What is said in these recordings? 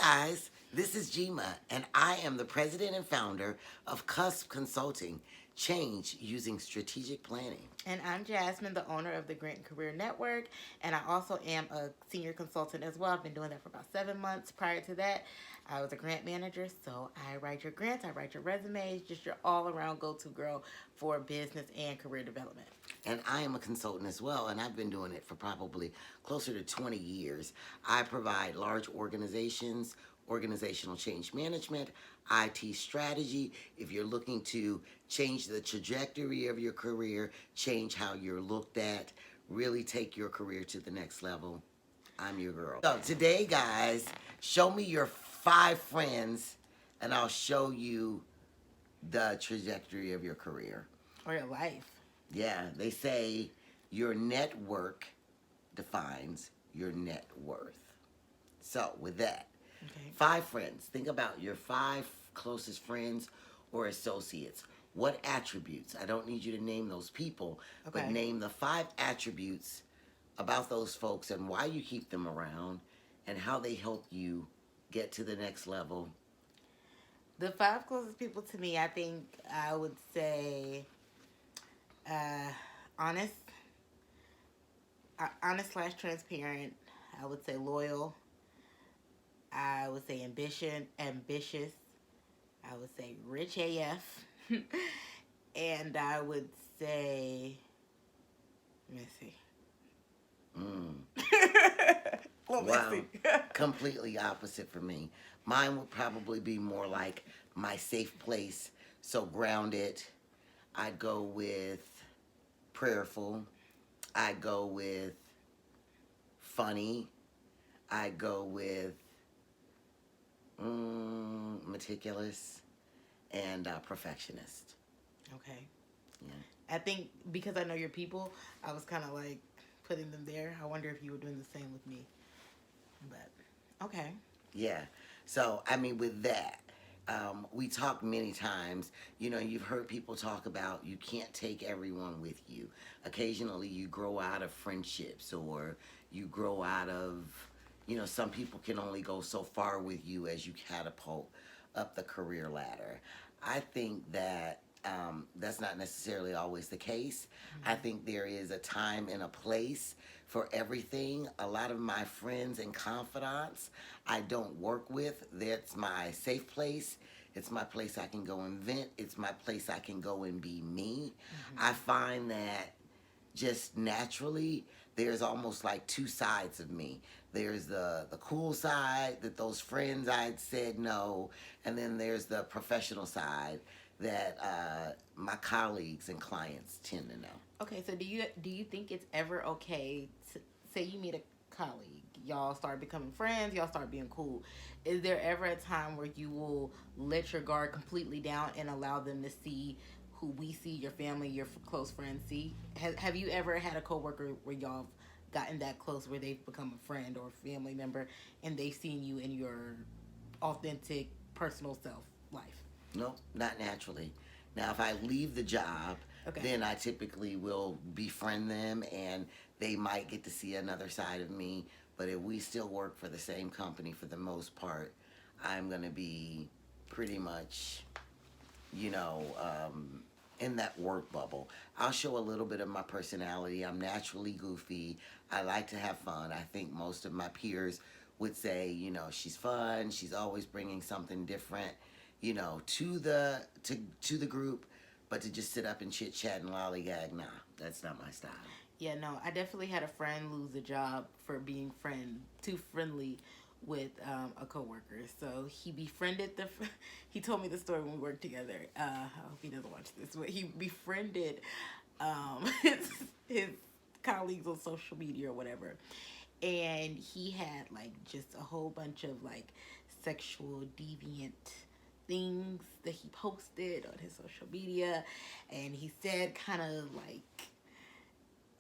guys, this is Jima, and I am the president and founder of CUSP Consulting, change using strategic planning. And I'm Jasmine, the owner of the Grant Career Network, and I also am a senior consultant as well. I've been doing that for about 7 months. Prior to that, I was a grant manager, so I write your grants, I write your resumes, just your all around go to girl for business and career development. And I am a consultant as well, and I've been doing it for probably closer to 20 years. I provide large organizations, organizational change management, IT strategy. If you're looking to change the trajectory of your career, change how you're looked at, really take your career to the next level, I'm your girl. So today, guys, show me your 5 friends, and I'll show you the trajectory of your career. Or your life. Yeah, they say your network defines your net worth. So, with that, Okay. 5 friends. Think about your 5 closest friends or associates. What attributes? I don't need you to name those people, but Okay. name the 5 attributes about those folks and why you keep them around and how they help you get to the next level. The 5 closest people to me, I think I would say uh, honest, honest slash transparent. I would say loyal. I would say ambitious. I would say rich AF. And I would say, let me see. Mm. Well, Wow. messy. Completely opposite for me. Mine would probably be more like my safe place. So grounded. I'd go with prayerful. I'd go with funny. I'd go with meticulous and perfectionist. Okay. Yeah. I think because I know your people, I was kind of like putting them there. I wonder if you were doing the same with me. But, okay. Yeah. So, I mean, with that, we talk many times. You know, you've heard people talk about you can't take everyone with you. Occasionally, you grow out of friendships or you grow out of, some people can only go so far with you as you catapult up the career ladder. I think that that's not necessarily always the case. I think there is a time and a place for everything. A lot of my friends and confidants I don't work with. That's my safe place. It's my place I can go and vent. It's my place I can go and be me. I find that just naturally there's almost like 2 sides of me. There's the cool side that those friends I'd said no, and then there's the professional side that my colleagues and clients tend to know. Okay, so do you think it's ever okay to say you meet a colleague, y'all start becoming friends, y'all start being cool? Is there ever a time where you will let your guard completely down and allow them to see who we see, your family, your close friends see? Have you ever had a coworker where y'all have gotten that close where they've become a friend or a family member and they've seen you in your authentic personal self life? No, not naturally. Now, if I leave the job, Okay. then I typically will befriend them and they might get to see another side of me. But if we still work for the same company for the most part, I'm going to be pretty much, you know, in that work bubble. I'll show a little bit of my personality. I'm naturally goofy. I like to have fun. I think most of my peers would say, she's fun. She's always bringing something different, to the group. But to just sit up and chit chat and lollygag, nah, that's not my style. Yeah, no, I definitely had a friend lose a job for being too friendly with a coworker. So he befriended he told me the story when we worked together. I hope he doesn't watch this, but he befriended his colleagues on social media or whatever, and he had like just a whole bunch of like sexual deviant things that he posted on his social media, and he said kind of like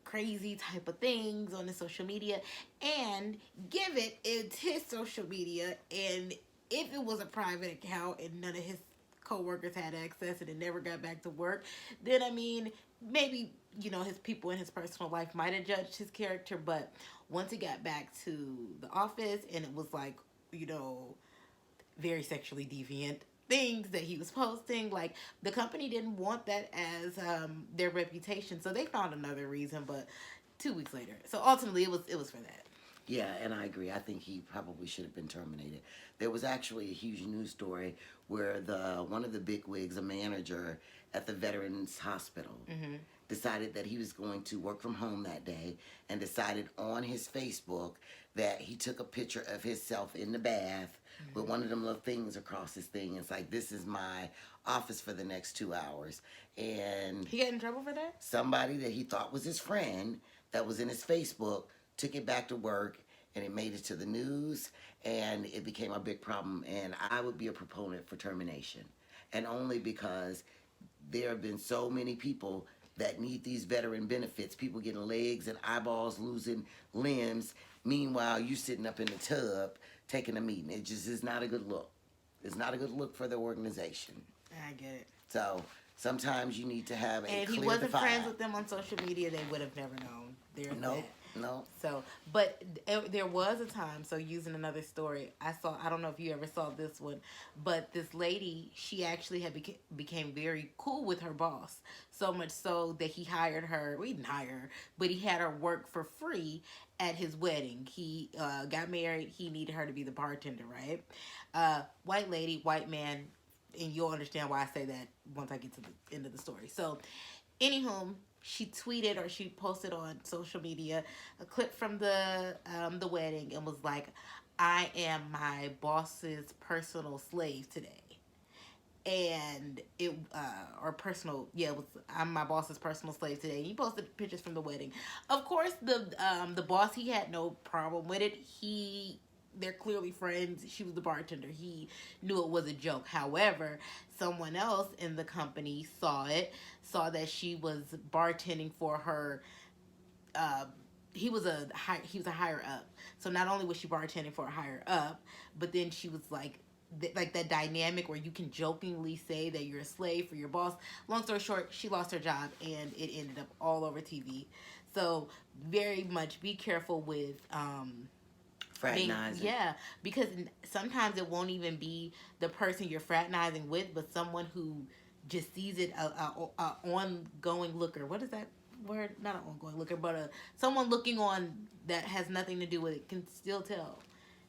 crazy type of things on his social media, and give it's his social media, and if it was a private account and none of his coworkers had access and it never got back to work, then I mean maybe his people in his personal life might have judged his character, but once he got back to the office and it was like you know very sexually deviant things that he was posting. Like the company didn't want that as their reputation, so they found another reason. But 2 weeks later, so ultimately it was for that. Yeah, and I agree. I think he probably should have been terminated. There was actually a huge news story where the one of the big wigs, a manager at the Veterans Hospital, Hmm. decided that he was going to work from home that day and decided on his Facebook that he took a picture of himself in the bath with Hmm. one of them little things across his thing. It's like, this is my office for the next 2 hours. And He got in trouble for that. somebody that he thought was his friend that was in his Facebook took it back to work, and it made it to the news, and it became a big problem. And I would be a proponent for termination, and only because there have been so many people that need these veteran benefits, people getting legs and eyeballs, losing limbs. Meanwhile, you sitting up in the tub taking a meeting. It just is not a good look. It's not a good look for the organization. I get it. So sometimes you need to have a And if he clear wasn't friends divide. with them on social media, they would have never known. There's No, that. no. So, but there was a time. So, using another story, I saw. I don't know if you ever saw this one, but this lady, she actually had became very cool with her boss. So much so that he hired her. We didn't hire her, but he had her work for free at his wedding. He got married. He needed her to be the bartender, right? White lady, white man, and you'll understand why I say that once I get to the end of the story. So, anywho, she tweeted or she posted on social media a clip from the wedding and was like, "I am my boss's personal slave today." And it or personal, yeah, it was, "I'm my boss's personal slave today." And he posted pictures from the wedding. Of course, the boss, he had no problem with it. They're clearly friends. She was the bartender. He knew it was a joke. However, someone else in the company saw that she was bartending for her. Uh, he was a higher up. So not only was she bartending for a higher up, but then she was like that dynamic where you can jokingly say that you're a slave for your boss. Long story short, she lost her job and it ended up all over TV. So very much be careful with Fraternizing. yeah, because sometimes it won't even be the person you're fraternizing with, but someone who just sees it a ongoing looker. What is that word? Not an ongoing looker, but someone looking on that has nothing to do with it can still tell,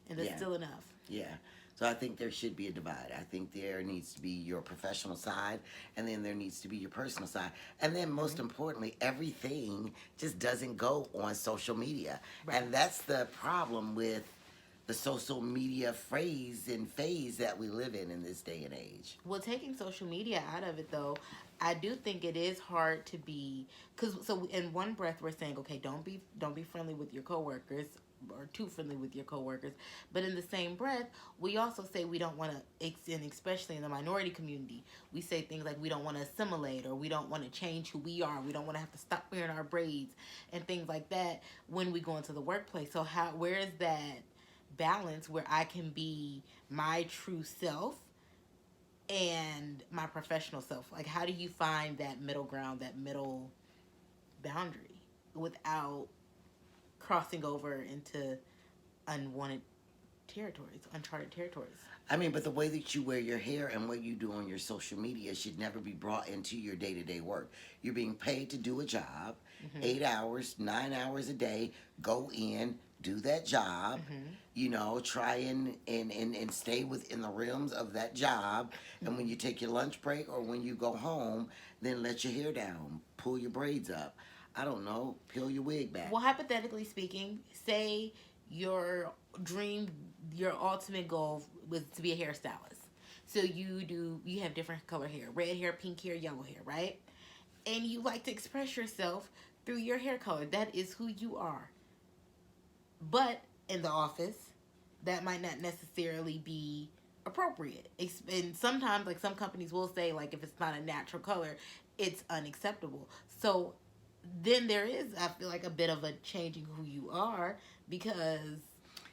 and that's Yeah, still enough. yeah. So I think there should be a divide. I think there needs to be your professional side, and then there needs to be your personal side. And then most Hmm. importantly, everything just doesn't go on social media. Right. And that's the problem with the social media phrase and phase that we live in this day and age. Well, taking social media out of it, though, I do think it is hard to be, because so in one breath we're saying, okay, don't be friendly with your coworkers or too friendly with your coworkers, but in the same breath we also say we don't want to, and especially in the minority community, we say things like we don't want to assimilate or we don't want to change who we are, we don't want to have to stop wearing our braids and things like that when we go into the workplace. So how where is that balance where I can be my true self and my professional self? Like, how do you find that middle ground, that middle boundary without crossing over into unwanted territories, uncharted territories? I mean, but the way that you wear your hair and what you do on your social media should never be brought into your day to day work. You're being paid to do a job, Mm-hmm. 8 hours, 9 hours a day, go in, do that job, Mm-hmm. try and stay within the realms of that job. And when you take your lunch break or when you go home, then let your hair down, pull your braids up. I don't know, peel your wig back. Well, hypothetically speaking, say your dream, your ultimate goal was to be a hairstylist. So you have different color hair, red hair, pink hair, yellow hair, right? And you like to express yourself through your hair color. That is who you are. But in the office, that might not necessarily be appropriate. And sometimes, like some companies will say, like if it's not a natural color, it's unacceptable. So then there is, I feel like, a bit of a changing who you are because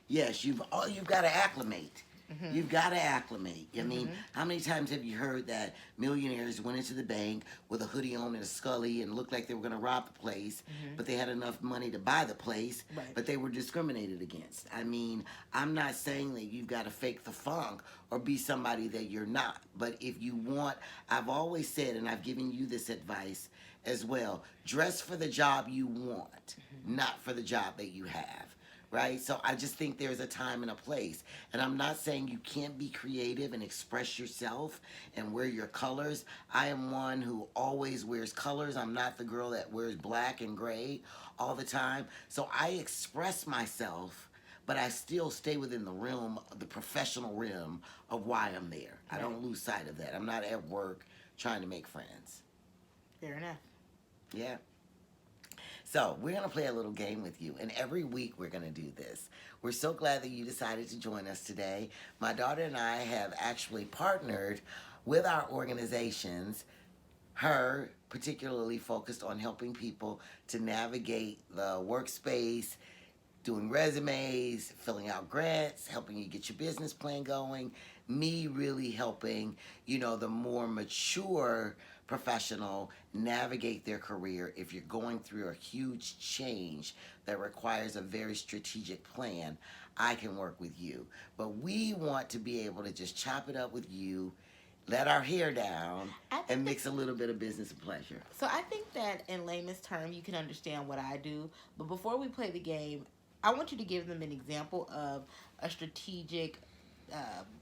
Yes, you've got to acclimate. You've got to acclimate. I mean, Mm-hmm. how many times have you heard that millionaires went into the bank with a hoodie on and a scully and looked like they were going to rob the place, Mm-hmm. but they had enough money to buy the place, Right. but they were discriminated against? I mean, I'm not saying that you've got to fake the funk or be somebody that you're not, but if you want, I've always said, and I've given you this advice as well, dress for the job you want, not for the job that you have. Right? So I just think there's a time and a place. And I'm not saying you can't be creative and express yourself and wear your colors. I am one who always wears colors. I'm not the girl that wears black and gray all the time. So I express myself, but I still stay within the realm, the professional realm of why I'm there. I Right. don't lose sight of that. I'm not at work trying to make friends. Fair enough. Yeah. So, we're going to play a little game with you, and every week we're going to do this. We're so glad that you decided to join us today. My daughter and I have actually partnered with our organizations, her particularly focused on helping people to navigate the workspace, doing resumes, filling out grants, helping you get your business plan going. Me really helping, the more mature professional navigate their career if you're going through a huge change that requires a very strategic plan. I can work with you. But we want to be able to just chop it up with you, let our hair down, I think and that, mix a little bit of business and pleasure. so I think that in layman's term, you can understand what I do. But before we play the game, I want you to give them an example of a strategic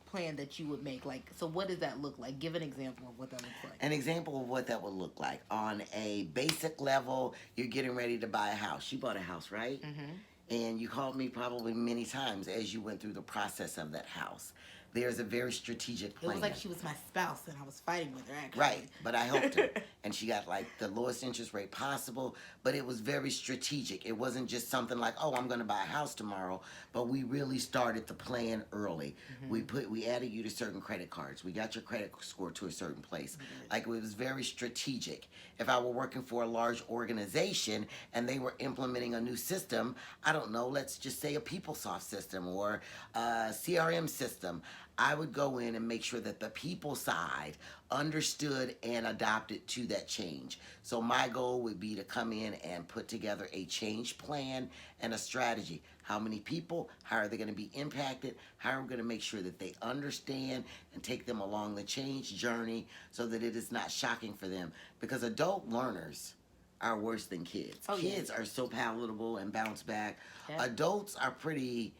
plan that you would make. Like, so what does that look like? Give an example of what that looks like. An example of what that would look like. On a basic level, you're getting ready to buy a house. You bought a house, right? Mm-hmm. And you called me probably many times as you went through the process of that house. There's a very strategic It plan. was like she was my spouse and I was fighting with her, actually. Right, but I helped her. And she got like the lowest interest rate possible, but it was very strategic. It wasn't just something like, oh, I'm gonna buy a house tomorrow, but we really started the plan early. We added you to certain credit cards. We got your credit score to a certain place. Like it was very strategic. If I were working for a large organization and they were implementing a new system, I don't know, let's just say a PeopleSoft system or a CRM system, I would go in and make sure that the people side understood and adopted to that change. So my goal would be to come in and put together a change plan and a strategy. How many people? How are they going to be impacted? How are we going to make sure that they understand and take them along the change journey so that it is not shocking for them? Because adult learners are worse than kids. Oh, yeah. Kids are so palatable and bounce back. Yeah. Adults are pretty,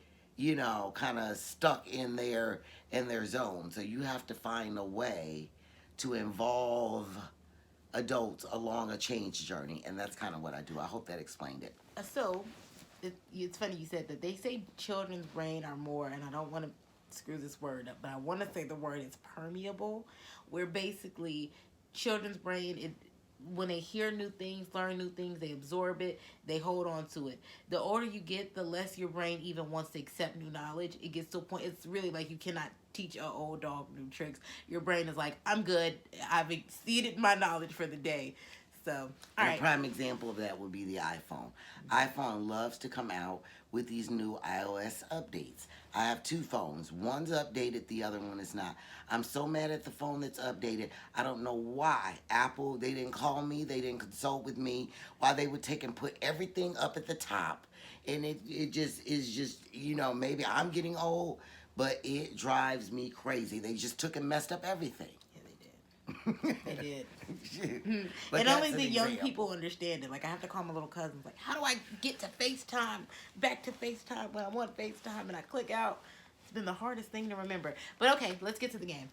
kind of stuck in their zone. So you have to find a way to involve adults along a change journey, and that's kind of what I do. I hope that explained it. So, it's funny you said that. They say children's brain are more, and I don't want to screw this word up, but I want to say the word is permeable, where basically children's brain, when they hear new things, learn new things, they absorb it, they hold on to it. The older you get, the less your brain even wants to accept new knowledge. It gets to a point, it's really like you cannot teach an old dog new tricks. Your brain is like, I'm good. I've exceeded my knowledge for the day. So, all right. A prime example of that would be the iPhone. iPhone loves to come out with these new iOS updates. I have two phones. One's updated, the other one is not. I'm so mad at the phone that's updated. I don't know why. Apple, they didn't call me, they didn't consult with me, why they would take and put everything up at the top. And it just is just, maybe I'm getting old, but it drives me crazy. They just took and messed up everything. They did. But And that's only an the young example. people understand it. Like, I have to call my little cousins. Like, how do I get to FaceTime? Back to FaceTime when I want FaceTime and I click out. It's been the hardest thing to remember. But okay, let's get to the game.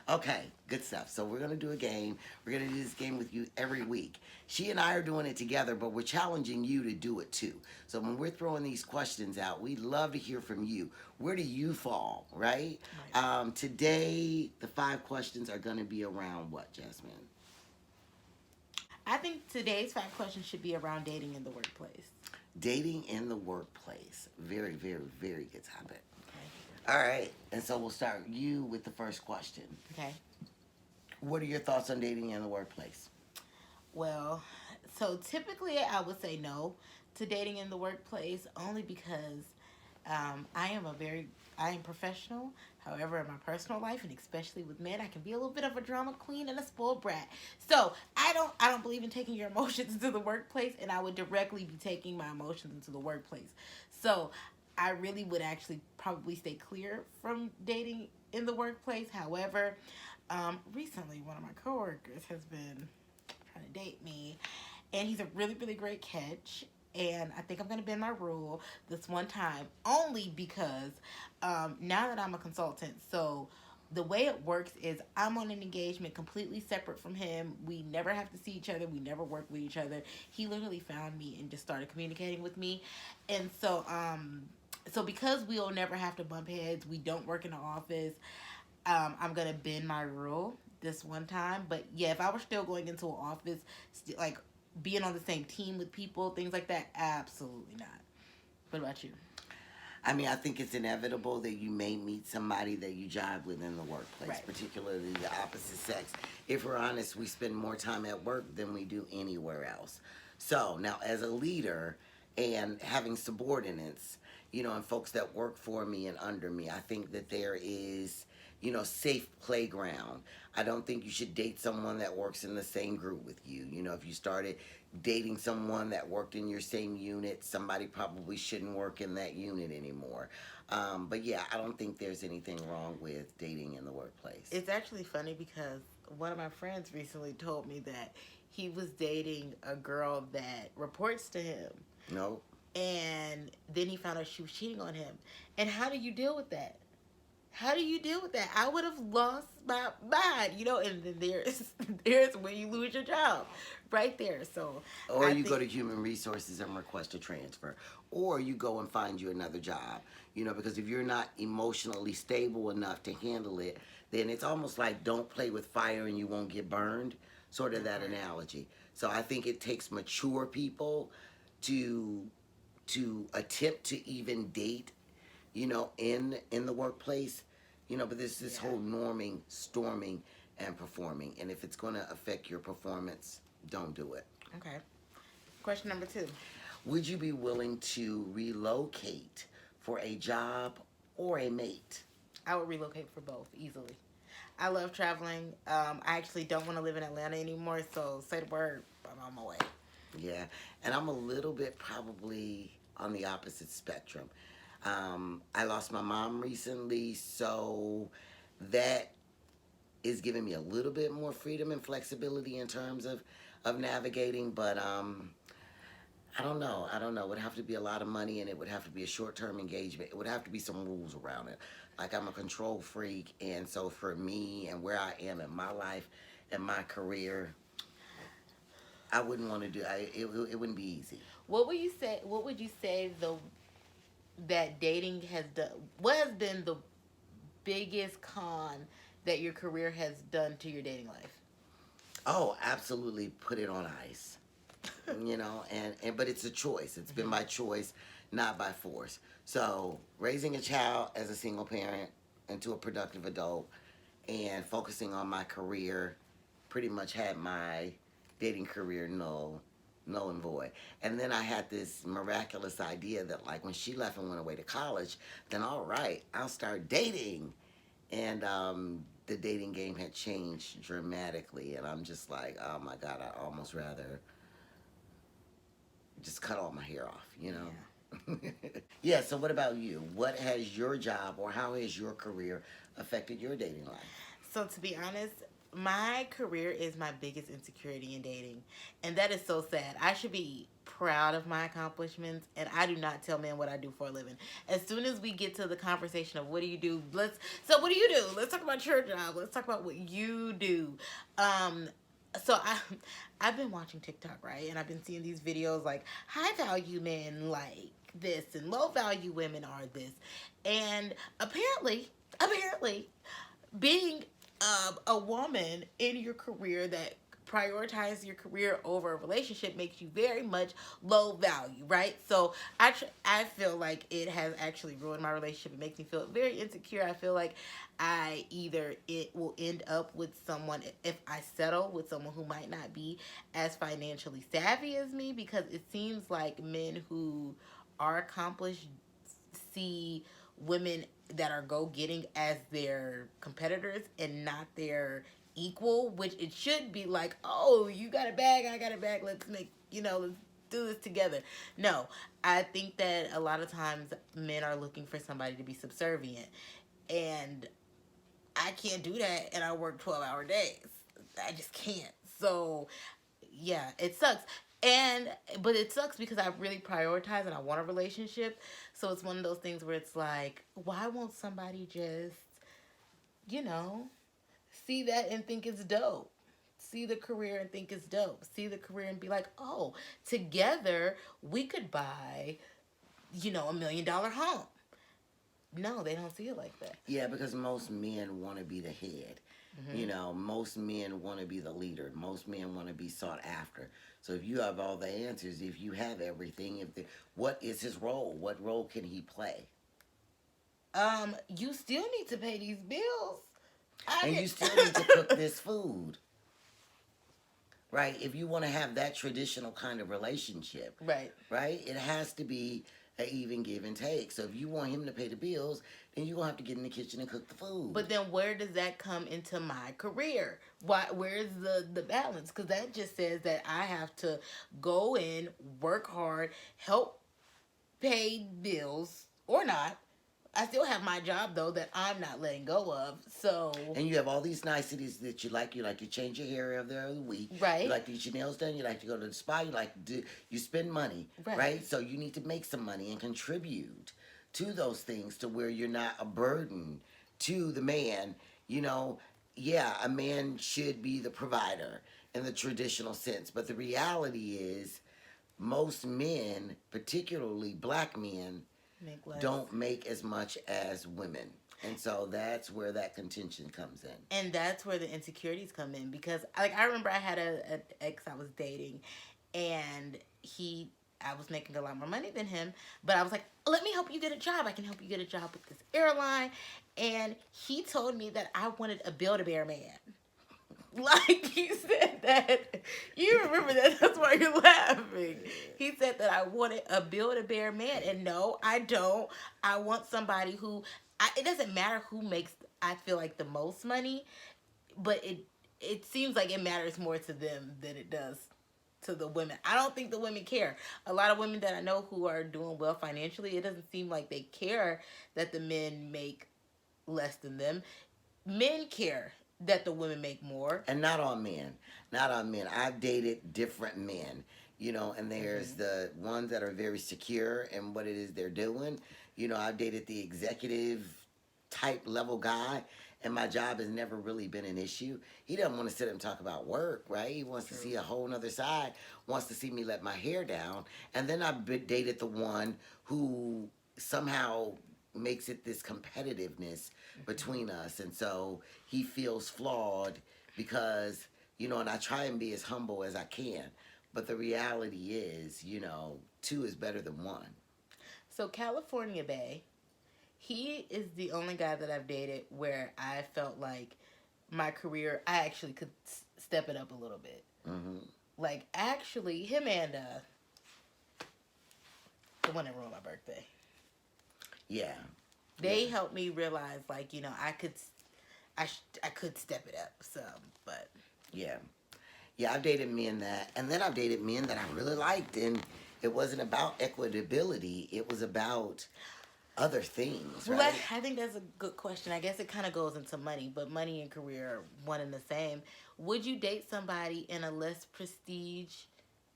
Okay, good stuff. So we're going to do a game. We're going to do this game with you every week. She and I are doing it together, but we're challenging you to do it too. So when we're throwing these questions out, we'd love to hear from you. Where do you fall, right? Today, the 5 questions are going to be around what, Jasmine? I think today's 5 questions should be around dating in the workplace. Dating in the workplace. Very, very, very good topic. Okay. All right, and so we'll start you with the first question. Okay. What are your thoughts on dating in the workplace? Well, so typically I would say no to dating in the workplace only because I am professional. However, in my personal life and especially with men, I can be a little bit of a drama queen and a spoiled brat. So I don't believe in taking your emotions into the workplace, and I would directly be taking my emotions into the workplace. So I really would actually probably stay clear from dating in the workplace. However, recently one of my coworkers has been trying to date me, and he's a really really great catch. And I think I'm gonna bend my rule this one time, only because now that I'm a consultant, so the way it works is I'm on an engagement completely separate from him. We never have to see each other. We never work with each other. He literally found me and just started communicating with me, and so because we'll never have to bump heads, we don't work in the office. I'm gonna bend my rule this one time. But yeah, if I were still going into an office, like being on the same team with people, things like that, absolutely not. What about you? I mean, I think it's inevitable that you may meet somebody that you jive with in the workplace, Right. particularly the opposite sex. If we're honest, we spend more time at work than we do anywhere else. So now, as a leader and having subordinates, and folks that work for me and under me, I think that there is, safe playground. I don't think you should date someone that works in the same group with you. If you started dating someone that worked in your same unit, somebody probably shouldn't work in that unit anymore. But yeah, I don't think there's anything wrong with dating in the workplace. It's actually funny because one of my friends recently told me that he was dating a girl that reports to him, No. and then he found out she was cheating on him. And how do you deal with that? How do you deal with that? I would have lost my mind, and then there's there's when you lose your job right there. So Or I you go think to human resources and request a transfer. Or you go and find you another job. Because if you're not emotionally stable enough to handle it, then it's almost like don't play with fire and you won't get burned, sort of that analogy. So I think it takes mature people to attempt to even date, in the workplace. But there's this yeah. whole norming, storming, and performing. And if it's going to affect your performance, don't do it. Okay. Question number 2. Would you be willing to relocate for a job or a mate? I would relocate for both easily. I love traveling. I actually don't want to live in Atlanta anymore, so say the word, I'm on my way. Yeah, and I'm a little bit probably on the opposite spectrum. I lost my mom recently, so that is giving me a little bit more freedom and flexibility in terms of navigating. But I don't know. I don't know. It would have to be a lot of money, and it would have to be a short-term engagement. It would have to be some rules around it. Like I'm a control freak, and so for me and where I am in my life and my career, I wouldn't want to do. It wouldn't be easy. What would you say? What would you say the that dating has done? What has been the biggest con that your career has done to your dating life? Oh, absolutely, put it on ice. And but it's a choice. It's been my choice, not by force. So raising a child as a single parent into a productive adult and focusing on my career pretty much had my dating career null and void. And then I had this miraculous idea that like when she left and went away to college, then all right, I'll start dating. And the dating game had changed dramatically, and I'm just like, oh my God, I almost rather just cut all my hair off. Yeah, so what about you? What has your job or how has your career affected your dating life? So to be honest, my career is my biggest insecurity in dating, and that is so sad. I should be proud of my accomplishments, and I do not tell men what I do for a living. As soon as we get to the conversation of what do you do, what do you do? Let's talk about your job. Let's talk about what you do. Um, so I've been watching TikTok, right, and I've been seeing these videos like high value men like this and low value women are this, and apparently being a woman in your career that prioritize your career over a relationship makes you very much low value, right? So I feel like it has actually ruined my relationship. It makes me feel very insecure. I feel like it will end up with someone, if I settle with someone who might not be as financially savvy as me, because it seems like men who are accomplished see women that are go getting as their competitors and not their equal, which it should be like, oh, you got a bag, I got a bag, let's make, let's do this together. No, I think that a lot of times men are looking for somebody to be subservient. And I can't do that and I work 12-hour days. I just can't. So, yeah, it sucks. And but it sucks because I really prioritize and I want a relationship. So it's one of those things where it's like, why won't somebody just, you know, see that and think it's dope? See the career and think it's dope. See the career and be like, oh, together we could buy, $1 million home. No, they don't see it like that. Yeah, because most men want to be the head. Most men want to be the leader. Most men want to be sought after. So if you have all the answers, if you have everything, what is his role? What role can he play? You still need to pay these bills. And you still need to cook this food. Right? If you want to have that traditional kind of relationship, Right. right? It has to be an even give and take. So if you want him to pay the bills, then you're going to have to get in the kitchen and cook the food. But then where does that come into my career? Where's the balance? Because that just says that I have to go in, work hard, help pay bills or not. I still have my job though that I'm not letting go of. So And you have all these niceties that you like. You like to change your hair every other week. Right. You like to get your nails done. You like to go to the spa. You spend money. Right. So you need to make some money and contribute to those things to where you're not a burden to the man. Yeah, a man should be the provider in the traditional sense. But the reality is most men, particularly black men, make less. don't make as much as women. And so that's where that contention comes in. And that's where the insecurities come in because I remember I had an ex I was dating and I was making a lot more money than him, but I was like, let me help you get a job. I can help you get a job with this airline. And he told me that I wanted a Build-A-Bear man. Like he said that. You remember that. That's why you're laughing. He said that I wanted a Build-A-Bear man. And no, I don't. I want somebody who, it doesn't matter who makes, I feel like, the most money, but it seems like it matters more to them than it does to the women. I don't think the women care. A lot of women that I know who are doing well financially, it doesn't seem like they care that the men make less than them. Men care that the women make more. And not on men. Not on men. I've dated different men, and there's the ones that are very secure in what it is they're doing. I've dated the executive type level guy, and my job has never really been an issue. He doesn't want to sit and talk about work, right? He wants to see a whole nother side, wants to see me let my hair down. And then I've dated the one who somehow makes it this competitiveness between us, and so he feels flawed because and I try and be as humble as I can, but the reality is two is better than one. So California Bay, he is the only guy that I've dated where I felt like my career, I actually could step it up a little bit. Like actually him and the one that ruined my birthday. Yeah. They helped me realize, like, I could step it up. So, but yeah, I've dated men and then I've dated men that I really liked, and it wasn't about equitability. It was about other things, right? Well, I think that's a good question. I guess it kind of goes into money, but money and career are one and the same. Would you date somebody in a less prestige,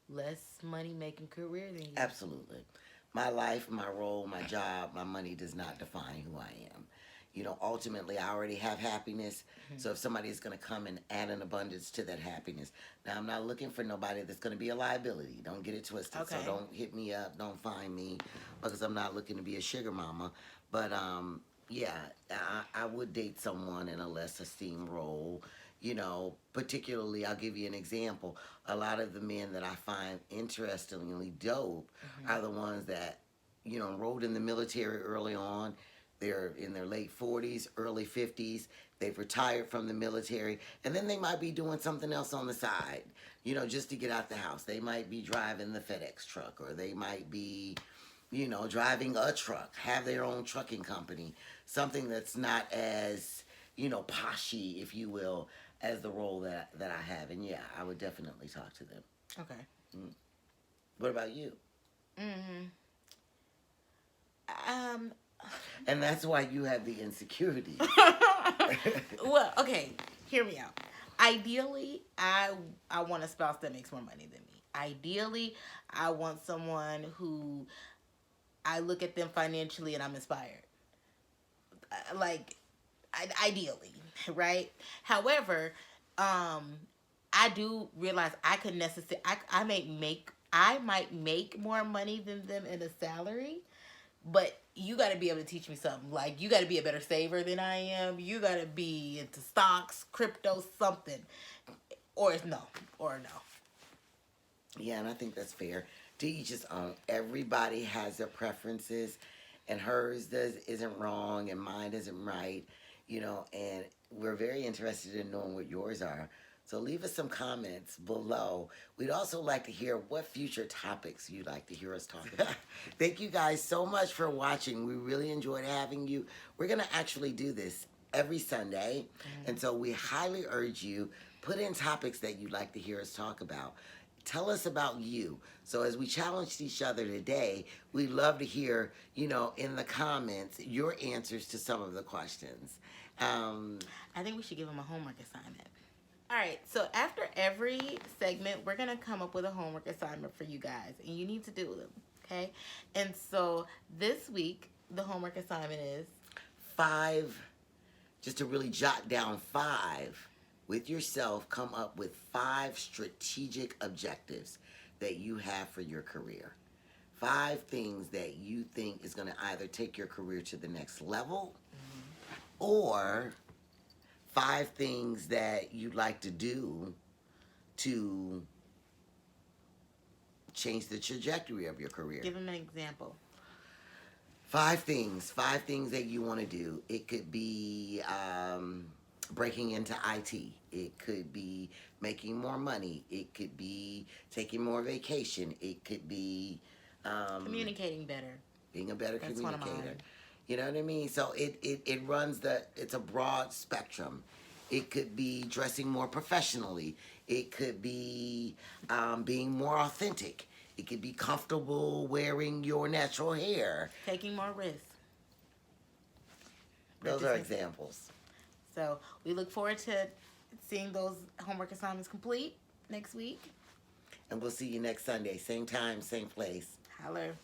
less money-making career than you? Absolutely. My life, my role, my job, my money does not define who I am. Ultimately, I already have happiness. So if somebody is going to come and add an abundance to that happiness. Now, I'm not looking for nobody that's going to be a liability. Don't get it twisted. Okay. So don't hit me up. Don't find me because I'm not looking to be a sugar mama. But, yeah, I would date someone in a less esteemed role. Particularly, I'll give you an example. A lot of the men that I find interestingly dope are the ones that, enrolled in the military early on. They're in their late 40s, early 50s. They've retired from the military. And then they might be doing something else on the side, just to get out the house. They might be driving the FedEx truck, or they might be, driving a truck, have their own trucking company, something that's not as, poshy, if you will, as the role that I have. And yeah, I would definitely talk to them. Okay. What about you? Mm. Um. And that's why you have the insecurities. Well, okay. Hear me out. Ideally, I want a spouse that makes more money than me. Ideally, I want someone who I look at them financially and I'm inspired. Like, ideally, right? However, I do realize I could necessarily I might make more money than them in a salary, but you got to be able to teach me something. Like, you got to be a better saver than I am. You got to be into stocks, crypto, something, or no. Yeah, and I think that's fair. To each his own. Everybody has their preferences, and hers isn't wrong, and mine isn't right. And we're very interested in knowing what yours are. So leave us some comments below. We'd also like to hear what future topics you'd like to hear us talk about. Thank you guys so much for watching. We really enjoyed having you. We're going to actually do this every Sunday. And so we highly urge you, put in topics that you'd like to hear us talk about. Tell us about you. So as we challenged each other today, we'd love to hear, in the comments, your answers to some of the questions. I think we should give them a homework assignment. All right, so after every segment, we're going to come up with a homework assignment for you guys, and you need to do them, okay? And so this week, the homework assignment is 5, just to really jot down 5 with yourself, come up with 5 strategic objectives that you have for your career. 5 things that you think is going to either take your career to the next level, or 5 things that you'd like to do to change the trajectory of your career. Give them an example. 5 things that you want to do. It could be breaking into IT. It could be making more money. It could be taking more vacation. It could be Communicating better. being a better That's one of communicator. mine. You know what I mean? So it runs it's a broad spectrum. It could be dressing more professionally. It could be being more authentic. It could be comfortable wearing your natural hair. Taking more risks. Those are examples. So we look forward to seeing those homework assignments complete next week. And we'll see you next Sunday. Same time, same place. Holler.